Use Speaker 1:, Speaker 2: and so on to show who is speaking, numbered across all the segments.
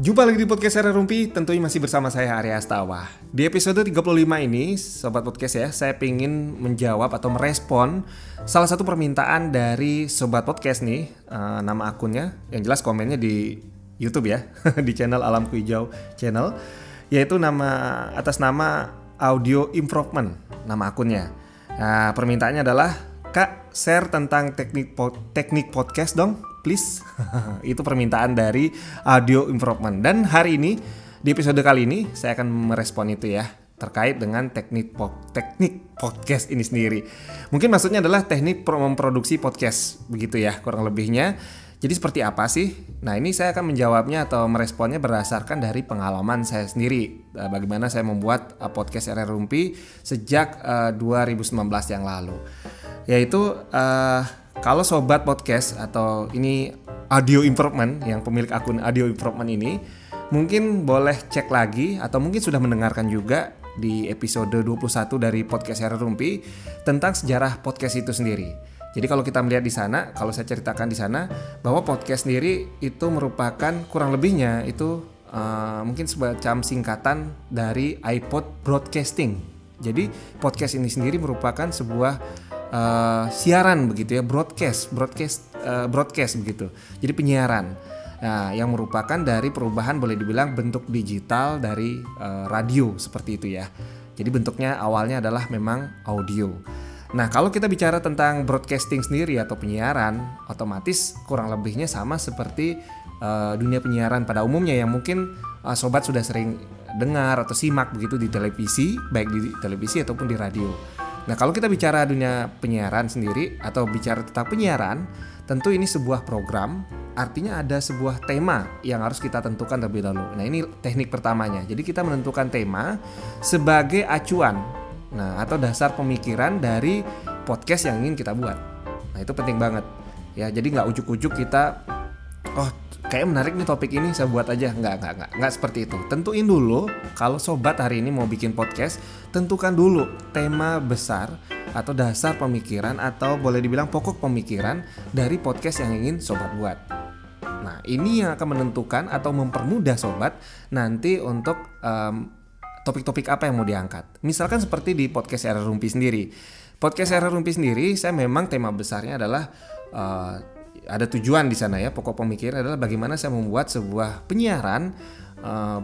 Speaker 1: Jumpa lagi di podcast Area Rumpi, tentunya masih bersama saya Arya Astawa. Di episode 35 ini, Sobat Podcast ya, saya ingin menjawab atau merespon salah satu permintaan dari Sobat Podcast nih, nama akunnya, yang jelas komennya di YouTube ya, di channel Alamku Hijau channel, yaitu atas nama Audio Improvement, nama akunnya. Nah, permintaannya adalah, Kak, share tentang teknik podcast dong, please. Itu permintaan dari Audio Improvement. Dan hari ini, di episode kali ini, saya akan merespon itu ya, terkait dengan teknik podcast ini sendiri. Mungkin maksudnya adalah teknik memproduksi podcast, begitu ya, kurang lebihnya. Jadi seperti apa sih? Nah, ini saya akan menjawabnya atau meresponnya berdasarkan dari pengalaman saya sendiri. Bagaimana saya membuat podcast Area Rumpi sejak 2019 yang lalu. Yaitu kalau Sobat Podcast atau ini Audio Improvement, yang pemilik akun Audio Improvement ini, mungkin boleh cek lagi atau mungkin sudah mendengarkan juga di episode 21 dari podcast Area Rumpi tentang sejarah podcast itu sendiri. Jadi kalau kita melihat di sana, kalau saya ceritakan di sana bahwa podcast sendiri itu merupakan kurang lebihnya itu mungkin semacam singkatan dari iPod Broadcasting. Jadi podcast ini sendiri merupakan sebuah siaran begitu ya, broadcast begitu. Jadi penyiaran. Nah, yang merupakan dari perubahan boleh dibilang bentuk digital dari radio seperti itu ya. Jadi bentuknya awalnya adalah memang audio. Nah, kalau kita bicara tentang broadcasting sendiri atau penyiaran, otomatis kurang lebihnya sama seperti dunia penyiaran pada umumnya yang mungkin sobat sudah sering dengar atau simak begitu di televisi, baik di televisi ataupun di radio. Nah, kalau kita bicara dunia penyiaran sendiri atau bicara tentang penyiaran, tentu ini sebuah program, artinya ada sebuah tema yang harus kita tentukan terlebih dahulu. Nah, ini teknik pertamanya. Jadi kita menentukan tema sebagai acuan, atau dasar pemikiran dari podcast yang ingin kita buat. Nah, itu penting banget ya. Jadi nggak ujuk-ujuk kita, kayak menarik nih topik ini, saya buat aja. Nggak seperti itu. Tentuin dulu, kalau sobat hari ini mau bikin podcast, tentukan dulu tema besar atau dasar pemikiran atau boleh dibilang pokok pemikiran dari podcast yang ingin sobat buat. Nah, ini yang akan menentukan atau mempermudah sobat nanti untuk topik-topik apa yang mau diangkat. Misalkan seperti di podcast Area Rumpi sendiri. Podcast Area Rumpi sendiri, saya memang tema besarnya adalah ada tujuan di sana ya. Pokok pemikiran adalah bagaimana saya membuat sebuah penyiaran,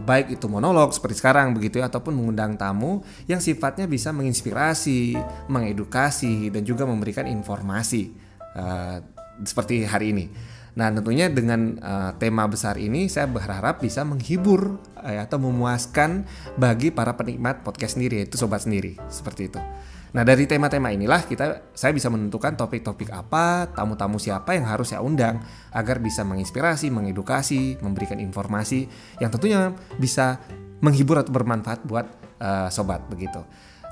Speaker 1: baik itu monolog seperti sekarang begitu ya, ataupun mengundang tamu yang sifatnya bisa menginspirasi, mengedukasi, dan juga memberikan informasi seperti hari ini. Nah, tentunya dengan tema besar ini saya berharap bisa menghibur atau memuaskan bagi para penikmat podcast sendiri, yaitu sobat sendiri, seperti itu. Nah, dari tema-tema inilah saya bisa menentukan topik-topik apa, tamu-tamu siapa yang harus saya undang agar bisa menginspirasi, mengedukasi, memberikan informasi yang tentunya bisa menghibur atau bermanfaat buat sobat begitu.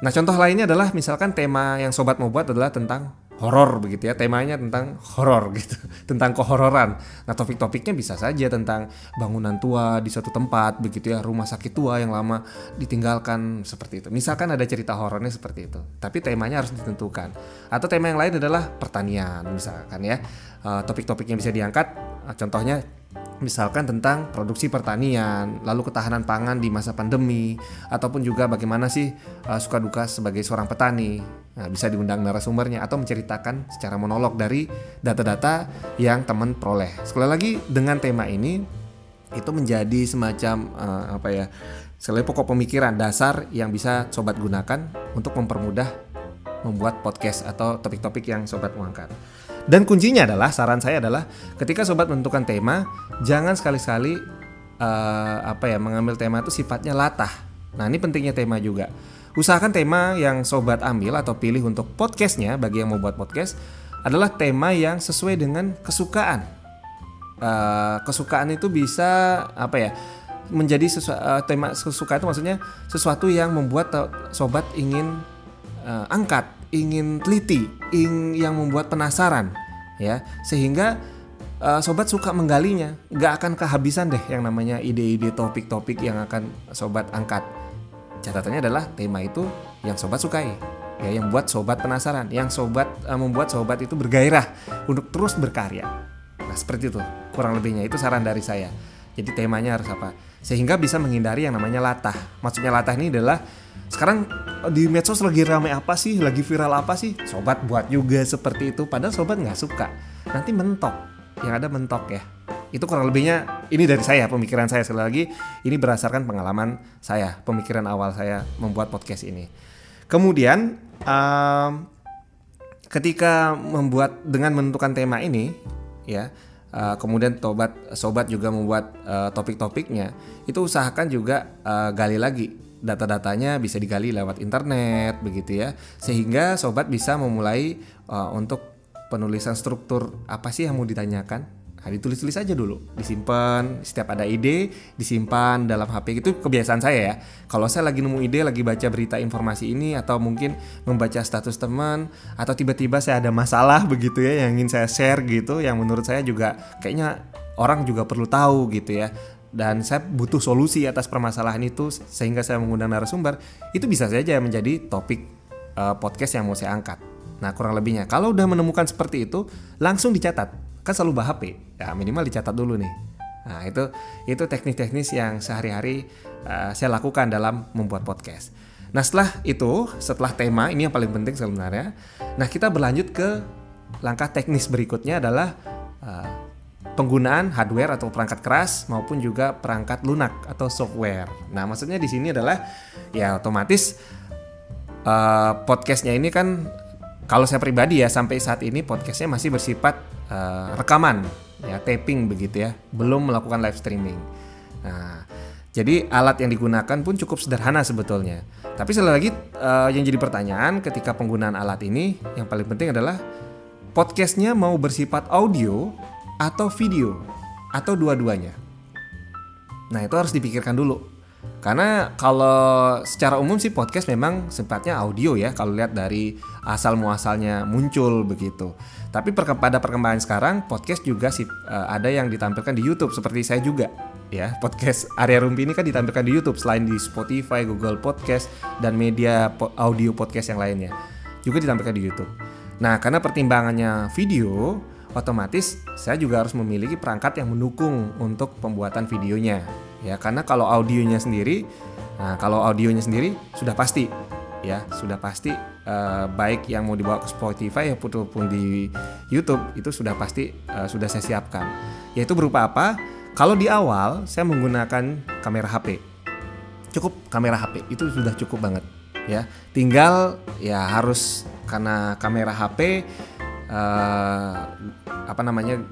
Speaker 1: Nah, contoh lainnya adalah misalkan tema yang sobat mau buat adalah tentang horor begitu ya, temanya tentang horor gitu, tentang kehororan. Nah, topik-topiknya bisa saja tentang bangunan tua di suatu tempat begitu ya, rumah sakit tua yang lama ditinggalkan seperti itu. Misalkan ada cerita horornya seperti itu, tapi temanya harus ditentukan. Atau tema yang lain adalah pertanian misalkan ya, topik-topiknya bisa diangkat. Contohnya misalkan tentang produksi pertanian, lalu ketahanan pangan di masa pandemi, ataupun juga bagaimana sih suka duka sebagai seorang petani. Nah, bisa diundang narasumbernya atau menceritakan secara monolog dari data-data yang teman peroleh. Sekali lagi, dengan tema ini itu menjadi semacam sekali pokok pemikiran dasar yang bisa sobat gunakan untuk mempermudah membuat podcast atau topik-topik yang sobat mau angkat. Dan kuncinya adalah, saran saya adalah ketika sobat menentukan tema, jangan sekali-sekali mengambil tema itu sifatnya latah. Nah, ini pentingnya tema juga. Usahakan tema yang sobat ambil atau pilih untuk podcastnya, bagi yang mau buat podcast, adalah tema yang sesuai dengan kesukaan. Kesukaan itu bisa menjadi tema kesukaan itu maksudnya sesuatu yang membuat sobat ingin angkat, ingin teliti, yang membuat penasaran ya, sehingga sobat suka menggalinya. Gak akan kehabisan deh yang namanya ide-ide topik-topik yang akan sobat angkat. Catatannya adalah tema itu yang sobat sukai ya, yang buat sobat penasaran, yang membuat sobat itu bergairah untuk terus berkarya. Nah, seperti itu kurang lebihnya, itu saran dari saya. Jadi temanya harus apa? Sehingga bisa menghindari yang namanya latah. Maksudnya latah ini adalah sekarang di medsos lagi ramai apa sih, lagi viral apa sih? Sobat buat juga seperti itu, padahal sobat nggak suka. Nanti mentok, yang ada mentok ya. Itu kurang lebihnya ini dari saya, pemikiran saya. Sekali lagi ini berdasarkan pengalaman saya, pemikiran awal saya membuat podcast ini. Kemudian ketika membuat dengan menentukan tema ini ya, kemudian sobat juga membuat topik-topiknya, itu usahakan juga gali lagi data-datanya, bisa digali lewat internet begitu ya, sehingga sobat bisa memulai untuk penulisan struktur apa sih yang mau ditanyakan. Nah, ditulis-tulis aja dulu, disimpan. Setiap ada ide disimpan dalam HP. Itu kebiasaan saya ya. Kalau saya lagi nemu ide, lagi baca berita informasi ini, atau mungkin membaca status teman, atau tiba-tiba saya ada masalah begitu ya yang ingin saya share gitu, yang menurut saya juga kayaknya orang juga perlu tahu gitu ya, dan saya butuh solusi atas permasalahan itu, sehingga saya mengundang narasumber. Itu bisa saja menjadi topik podcast yang mau saya angkat. Nah, kurang lebihnya kalau udah menemukan seperti itu, langsung dicatat. Kan selalu bawa HP, ya minimal dicatat dulu nih. Nah, itu teknis-teknis yang sehari-hari saya lakukan dalam membuat podcast. Nah, setelah tema ini yang paling penting sebenarnya. Nah, kita berlanjut ke langkah teknis berikutnya adalah penggunaan hardware atau perangkat keras maupun juga perangkat lunak atau software. Nah, maksudnya di sini adalah ya otomatis podcastnya ini kan, kalau saya pribadi ya sampai saat ini podcastnya masih bersifat rekaman ya, taping begitu ya, belum melakukan live streaming. Nah, jadi alat yang digunakan pun cukup sederhana sebetulnya. Tapi sekali lagi yang jadi pertanyaan ketika penggunaan alat ini, yang paling penting adalah podcastnya mau bersifat audio atau video atau dua-duanya. Nah, itu harus dipikirkan dulu. Karena kalau secara umum sih podcast memang sifatnya audio ya, kalau lihat dari asal muasalnya muncul begitu. Tapi pada perkembangan sekarang podcast juga ada yang ditampilkan di YouTube, seperti saya juga ya. Podcast Area Rumpi ini kan ditampilkan di YouTube selain di Spotify, Google Podcast dan media audio podcast yang lainnya. Juga ditampilkan di YouTube. Nah, karena pertimbangannya video, otomatis saya juga harus memiliki perangkat yang mendukung untuk pembuatan videonya. Ya, karena kalau audionya sendiri sudah pasti ya, baik yang mau dibawa ke Spotify ataupun di YouTube itu sudah pasti sudah saya siapkan. Yaitu berupa apa? Kalau di awal saya menggunakan kamera HP. Cukup kamera HP itu sudah cukup banget ya. Tinggal ya harus, karena kamera HP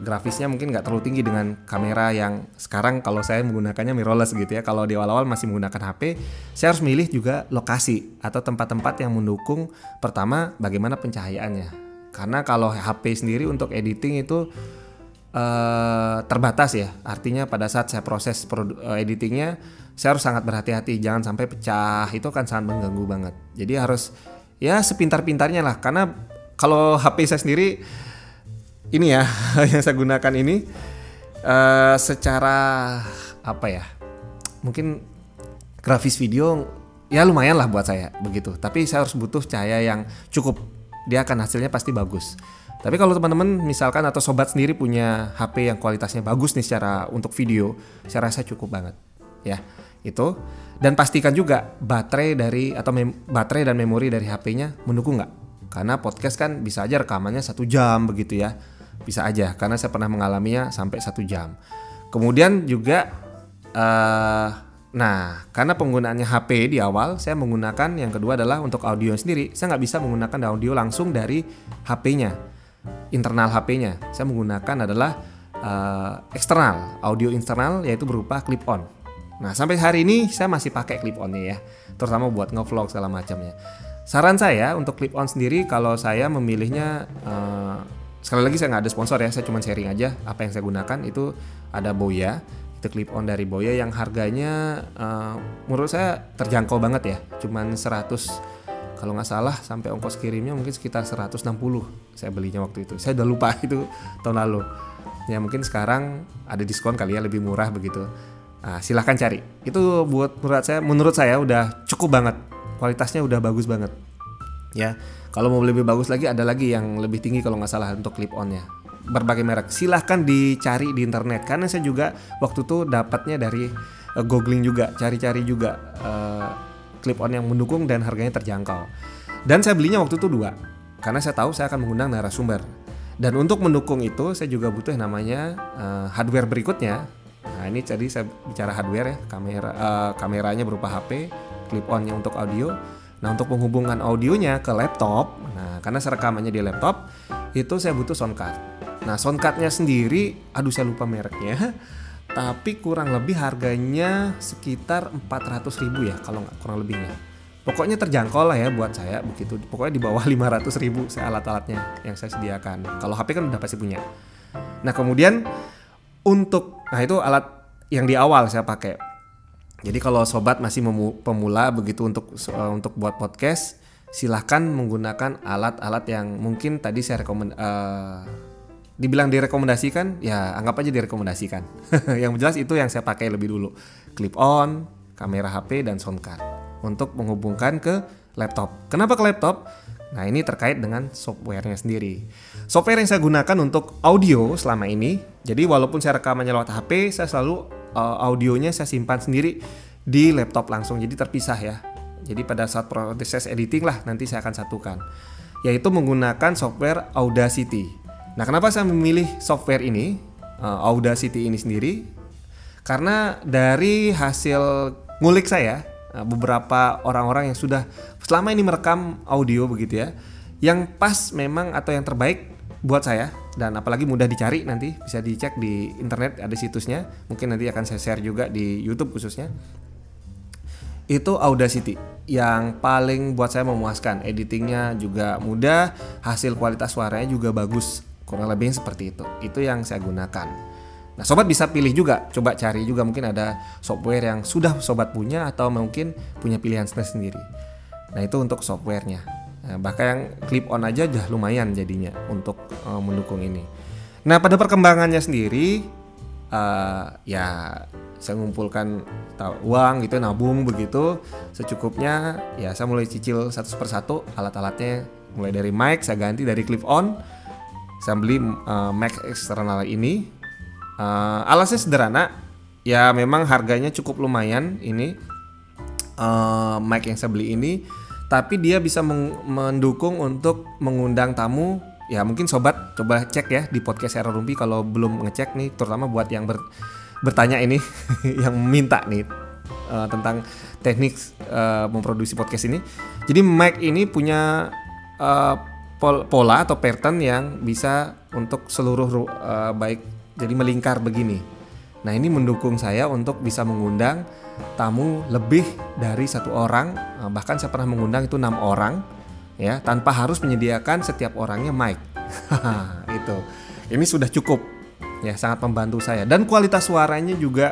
Speaker 1: grafisnya mungkin nggak terlalu tinggi dengan kamera yang sekarang. Kalau saya menggunakannya mirrorless gitu ya. Kalau di awal-awal masih menggunakan HP, saya harus milih juga lokasi atau tempat-tempat yang mendukung. Pertama, bagaimana pencahayaannya, karena kalau HP sendiri untuk editing itu terbatas ya. Artinya pada saat saya proses editingnya, saya harus sangat berhati-hati, jangan sampai pecah. Itu kan sangat mengganggu banget. Jadi harus ya sepintar-pintarnya lah, karena kalau HP saya sendiri ini ya yang saya gunakan ini secara apa ya, mungkin grafis video ya lumayan lah buat saya begitu. Tapi saya harus butuh cahaya yang cukup, dia akan hasilnya pasti bagus. Tapi kalau teman-teman misalkan atau sobat sendiri punya HP yang kualitasnya bagus nih secara untuk video, saya rasa cukup banget ya itu. Dan pastikan juga baterai dan memori dari HP-nya mendukung nggak. Karena podcast kan bisa aja rekamannya 1 jam begitu ya. Bisa aja, karena saya pernah mengalaminya sampai 1 jam. Kemudian juga karena penggunaannya HP di awal, saya menggunakan yang kedua adalah untuk audio sendiri. Saya nggak bisa menggunakan audio langsung dari HP-nya, internal HP-nya. Saya menggunakan adalah eksternal, audio internal, yaitu berupa clip on. Nah, sampai hari ini saya masih pakai clip on-nya ya, terutama buat nge-vlog segala macamnya. Saran saya untuk clip on sendiri, kalau saya memilihnya, sekali lagi saya nggak ada sponsor ya, saya cuma sharing aja apa yang saya gunakan. Itu ada Boya, itu clip on dari Boya yang harganya menurut saya terjangkau banget ya, cuman 100, kalau nggak salah sampai ongkos kirimnya mungkin sekitar 160 saya belinya waktu itu. Saya udah lupa itu tahun lalu ya, mungkin sekarang ada diskon kali ya, lebih murah begitu. Nah, silahkan cari, itu menurut saya udah cukup banget, kualitasnya udah bagus banget ya. Kalau mau lebih bagus lagi, ada lagi yang lebih tinggi kalau nggak salah untuk clip on-nya. berbagai merek. Silahkan dicari di internet karena saya juga waktu itu dapatnya dari googling juga, cari-cari juga clip on yang mendukung dan harganya terjangkau. Dan saya belinya waktu itu 2 karena saya tahu saya akan mengundang narasumber. Dan untuk mendukung itu saya juga butuh yang namanya hardware berikutnya. Nah ini tadi saya bicara hardware ya, kameranya berupa HP, clip onnya untuk audio. Nah untuk penghubungan audionya ke laptop, nah karena saya rekamannya di laptop, itu saya butuh sound card. Nah sound cardnya sendiri, aduh saya lupa mereknya, tapi kurang lebih harganya sekitar 400.000 ya kalau nggak kurang lebihnya. Pokoknya terjangkau lah ya buat saya begitu. Pokoknya di bawah 500.000 saya alat-alatnya yang saya sediakan. Kalau HP kan udah pasti punya. Nah kemudian nah itu alat yang di awal saya pakai. Jadi kalau sobat masih pemula begitu untuk buat podcast, silahkan menggunakan alat-alat yang mungkin tadi saya dibilang direkomendasikan, ya anggap aja direkomendasikan. Yang jelas itu yang saya pakai lebih dulu. Clip on, kamera HP dan sound card untuk menghubungkan ke laptop. Kenapa ke laptop? Nah ini terkait dengan softwarenya sendiri. Software yang saya gunakan untuk audio selama ini, jadi walaupun saya rekamannya lewat HP, saya selalu audionya saya simpan sendiri di laptop langsung, jadi terpisah ya. Jadi pada saat proses editing lah nanti saya akan satukan, yaitu menggunakan software Audacity. Nah kenapa saya memilih software ini, Audacity ini sendiri? Karena dari hasil ngulik saya, beberapa orang-orang yang sudah selama ini merekam audio begitu ya, yang pas memang atau yang terbaik buat saya, dan apalagi mudah dicari, nanti bisa dicek di internet ada situsnya, mungkin nanti akan saya share juga di YouTube khususnya. Itu Audacity yang paling buat saya memuaskan, editingnya juga mudah, hasil kualitas suaranya juga bagus, kurang lebih seperti itu yang saya gunakan. Nah sobat bisa pilih juga, coba cari juga mungkin ada software yang sudah sobat punya atau mungkin punya pilihan sendiri. Nah itu untuk softwarenya. Nah, bahkan yang clip on aja udah lumayan jadinya untuk mendukung ini. Nah pada perkembangannya sendiri, ya saya ngumpulkan uang gitu, nabung begitu secukupnya. Ya saya mulai cicil satu persatu alat-alatnya, mulai dari mic saya ganti dari clip on, saya beli mic eksternal ini. Alasnya sederhana, ya memang harganya cukup lumayan ini mic yang saya beli ini, tapi dia bisa mendukung untuk mengundang tamu. Ya mungkin sobat coba cek ya di podcast Era Rumpi kalau belum ngecek nih, terutama buat yang bertanya ini yang minta nih tentang teknik memproduksi podcast ini. Jadi mic ini punya pola atau pattern yang bisa untuk seluruh baik, jadi melingkar begini. Nah ini mendukung saya untuk bisa mengundang tamu lebih dari 1 orang. Bahkan saya pernah mengundang itu 6 orang ya, tanpa harus menyediakan setiap orangnya mic. Itu ini sudah cukup ya, sangat membantu saya. Dan kualitas suaranya juga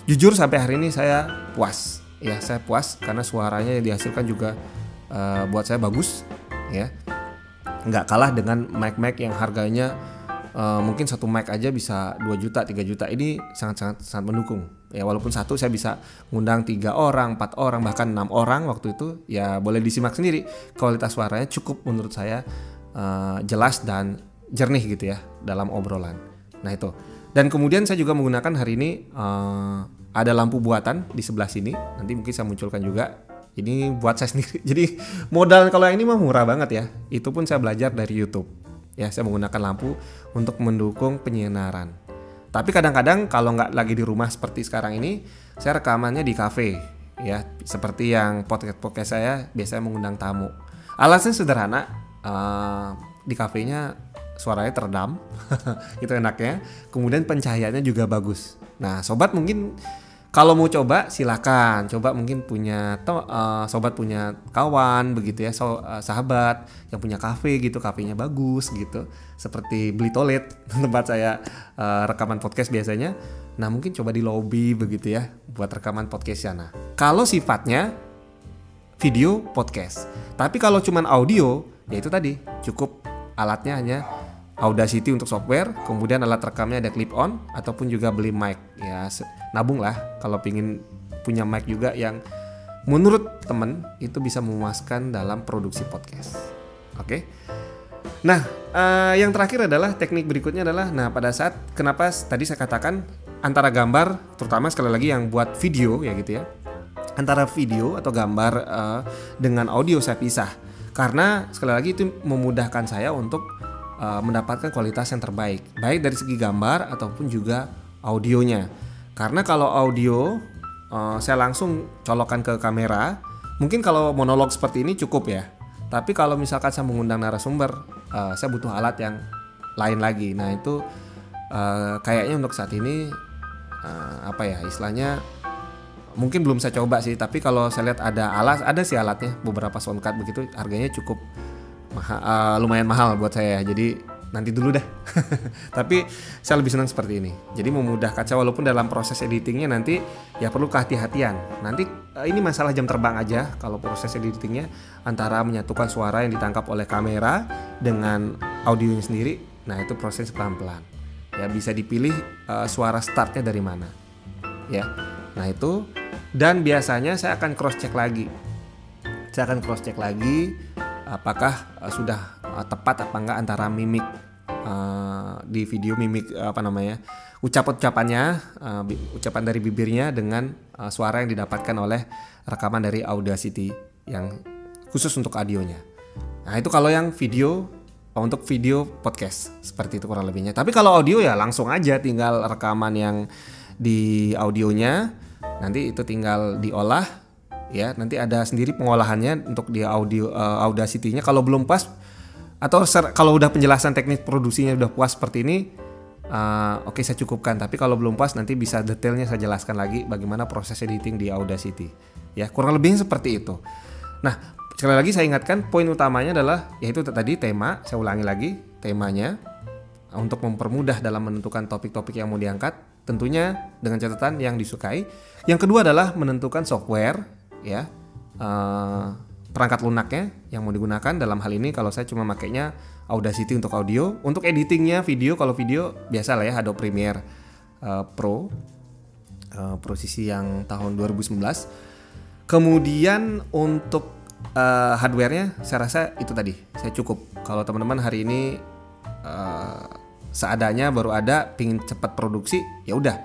Speaker 1: jujur sampai hari ini saya puas ya, saya puas karena suaranya yang dihasilkan juga buat saya bagus ya, nggak kalah dengan mic-mic yang harganya mungkin satu mic aja bisa 2 juta, 3 juta. Ini sangat mendukung. Ya walaupun satu saya bisa ngundang 3 orang, 4 orang, bahkan 6 orang waktu itu, ya boleh disimak sendiri. Kualitas suaranya cukup menurut saya jelas dan jernih gitu ya dalam obrolan. Nah itu. Dan kemudian saya juga menggunakan hari ini ada lampu buatan di sebelah sini. Nanti mungkin saya munculkan juga. Ini buat saya sendiri. Jadi modal kalau yang ini mah murah banget ya. Itu pun saya belajar dari YouTube. Ya, saya menggunakan lampu untuk mendukung penyinaran. Tapi kadang-kadang kalau nggak lagi di rumah seperti sekarang ini, saya rekamannya di kafe. Ya, seperti yang podcast saya biasanya mengundang tamu. Alasnya sederhana, di kafenya suaranya teredam, itu enaknya. Kemudian pencahayaannya juga bagus. Nah, sobat mungkin kalau mau coba silakan, coba mungkin punya sobat punya kawan begitu ya, sahabat yang punya kafe gitu, kafenya bagus gitu, seperti Beli Toilet tempat saya rekaman podcast biasanya. Nah mungkin coba di lobby begitu ya buat rekaman podcast sana. Kalau sifatnya video podcast, tapi kalau cuman audio ya itu tadi cukup alatnya hanya Audacity untuk software, kemudian alat rekamnya ada clip on ataupun juga beli mic ya, nabung lah kalau pingin punya mic juga yang menurut temen itu bisa memuaskan dalam produksi podcast. Oke. Nah, yang terakhir adalah teknik berikutnya adalah, nah pada saat kenapa tadi saya katakan antara gambar, terutama sekali lagi yang buat video ya gitu ya, antara video atau gambar dengan audio saya pisah, karena sekali lagi itu memudahkan saya untuk mendapatkan kualitas yang terbaik, baik dari segi gambar ataupun juga audionya. Karena kalau audio saya langsung colokkan ke kamera, mungkin kalau monolog seperti ini cukup ya. Tapi kalau misalkan saya mengundang narasumber, saya butuh alat yang lain lagi. Nah itu kayaknya untuk saat ini istilahnya mungkin belum saya coba sih. Tapi kalau saya lihat ada sih alatnya, beberapa soundcard begitu, harganya cukup lumayan mahal buat saya. Jadi nanti dulu deh. Tapi saya lebih senang seperti ini. Jadi memudahkan saya, walaupun dalam proses editingnya nanti ya perlu kehati-hatian. Nanti ini masalah jam terbang aja kalau proses editingnya, antara menyatukan suara yang ditangkap oleh kamera dengan audionya sendiri. Nah itu proses pelan-pelan. Ya bisa dipilih suara startnya dari mana. Ya. Nah itu, dan biasanya saya akan cross check lagi. Apakah sudah tepat apa enggak antara mimik di video, mimik ucapan dari bibirnya dengan suara yang didapatkan oleh rekaman dari Audacity yang khusus untuk audionya. Nah itu kalau yang video, untuk video podcast seperti itu kurang lebihnya. Tapi kalau audio ya langsung aja tinggal rekaman yang di audionya, nanti itu tinggal diolah. Ya, nanti ada sendiri pengolahannya untuk di Audacity-nya. Kalau belum pas atau kalau udah penjelasan teknik produksinya udah puas seperti ini, oke, saya cukupkan. Tapi kalau belum pas, nanti bisa detailnya saya jelaskan lagi bagaimana proses editing di Audacity. Ya, kurang lebihnya seperti itu. Nah, sekali lagi saya ingatkan, poin utamanya adalah yaitu tadi tema. Saya ulangi lagi temanya untuk mempermudah dalam menentukan topik-topik yang mau diangkat. Tentunya dengan catatan yang disukai. Yang kedua adalah menentukan software. Ya, perangkat lunaknya yang mau digunakan. Dalam hal ini kalau saya cuma makainya Audacity untuk audio. Untuk editingnya video, kalau video biasa lah ya, Adobe Premiere Pro sisi yang tahun 2019. Kemudian untuk hardware-nya saya rasa itu tadi saya cukup. Kalau teman-teman hari ini seadanya baru ada, pingin cepat produksi, ya udah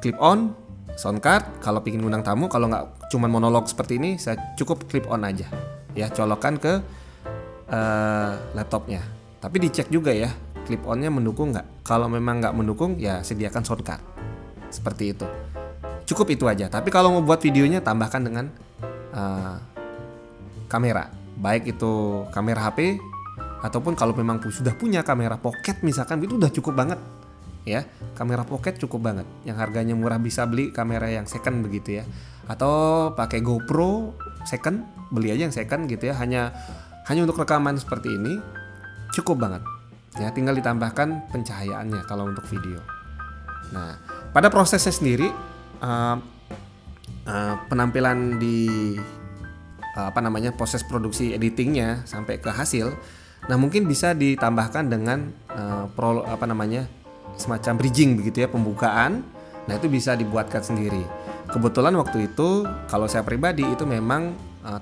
Speaker 1: clip on soundcard. Kalau pingin ngundang tamu, kalau nggak cuman monolog seperti ini, saya cukup clip on aja ya, colokkan ke laptopnya. Tapi dicek juga ya clip onnya mendukung nggak. Kalau memang nggak mendukung, ya sediakan soundcard seperti itu. Cukup itu aja. Tapi kalau mau buat videonya, tambahkan dengan kamera, baik itu kamera HP ataupun kalau memang sudah punya kamera pocket misalkan, itu udah cukup banget. Ya, kamera pocket cukup banget, yang harganya murah, bisa beli kamera yang second begitu ya, atau pakai GoPro second, beli aja yang second gitu ya, hanya untuk rekaman seperti ini cukup banget ya, tinggal ditambahkan pencahayaannya kalau untuk video. Nah, pada prosesnya sendiri penampilan di proses produksi editingnya sampai ke hasil, nah mungkin bisa ditambahkan dengan semacam bridging begitu ya, pembukaan. Nah itu bisa dibuatkan sendiri. Kebetulan waktu itu kalau saya pribadi itu memang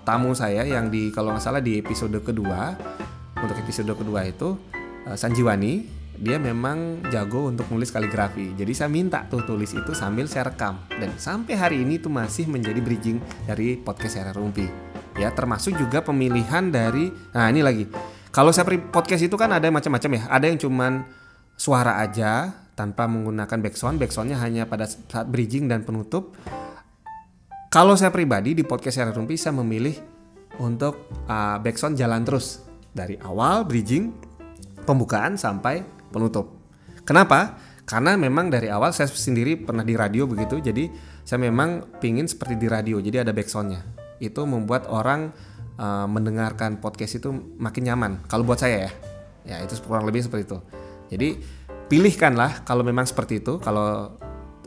Speaker 1: tamu saya yang kalau nggak salah di episode kedua, untuk episode kedua itu Sanjiwani, dia memang jago untuk nulis kaligrafi. Jadi saya minta tuh tulis itu sambil saya rekam, dan sampai hari ini itu masih menjadi bridging dari podcast Area Rumpi. Ya, termasuk juga pemilihan dari, nah ini lagi, kalau saya podcast itu kan ada macam-macam ya, ada yang cuman suara aja tanpa menggunakan backsoundnya hanya pada saat bridging dan penutup. Kalau saya pribadi di podcast Area Rumpi, saya memilih untuk backsound jalan terus dari awal bridging, pembukaan sampai penutup. Kenapa? Karena memang dari awal saya sendiri pernah di radio begitu, jadi saya memang pingin seperti di radio, jadi ada backsoundnya. Itu membuat orang mendengarkan podcast itu makin nyaman. Kalau buat saya ya itu kurang lebih seperti itu. Jadi pilihkanlah kalau memang seperti itu. Kalau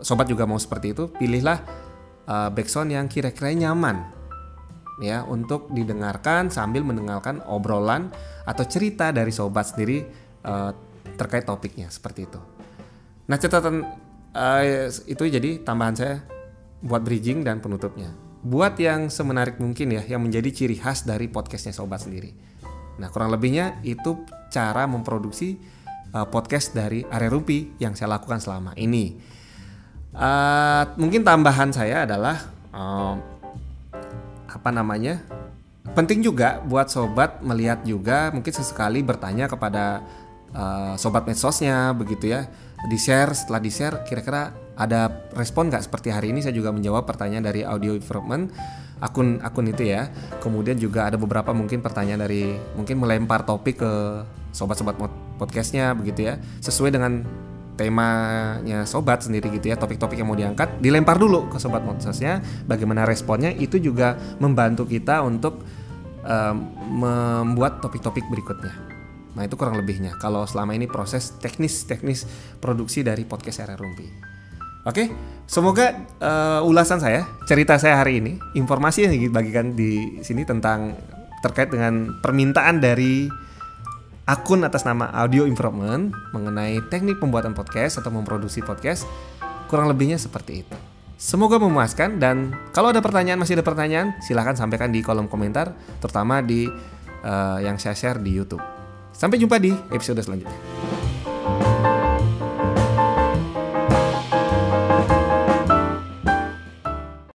Speaker 1: sobat juga mau seperti itu, pilihlah backsound yang kira-kira nyaman ya untuk didengarkan sambil mendengarkan obrolan atau cerita dari sobat sendiri terkait topiknya, seperti itu. Nah, catatan itu jadi tambahan saya buat bridging dan penutupnya. Buat yang semenarik mungkin ya, yang menjadi ciri khas dari podcastnya sobat sendiri. Nah, kurang lebihnya itu cara memproduksi podcast dari Area Rumpi yang saya lakukan selama ini. Mungkin tambahan saya adalah penting juga buat sobat melihat juga, mungkin sesekali bertanya kepada sobat medsosnya begitu ya, di-share. Setelah di-share kira-kira ada respon nggak? Seperti hari ini saya juga menjawab pertanyaan dari Audio Improvement akun itu ya. Kemudian juga ada beberapa mungkin pertanyaan dari, mungkin melempar topik ke sobat-sobat podcastnya begitu ya, sesuai dengan temanya sobat sendiri gitu ya, topik-topik yang mau diangkat dilempar dulu ke sobat medsosnya, bagaimana responnya. Itu juga membantu kita untuk membuat topik-topik berikutnya. Nah itu kurang lebihnya kalau selama ini proses teknis produksi dari podcast Area Rumpi. Oke, semoga ulasan saya, cerita saya hari ini, informasi yang dibagikan di sini tentang terkait dengan permintaan dari akun atas nama Audio Improvement mengenai teknik pembuatan podcast atau memproduksi podcast, kurang lebihnya seperti itu. Semoga memuaskan, dan kalau ada pertanyaan, masih ada pertanyaan, silahkan sampaikan di kolom komentar, terutama di yang saya share di YouTube. Sampai jumpa di episode selanjutnya.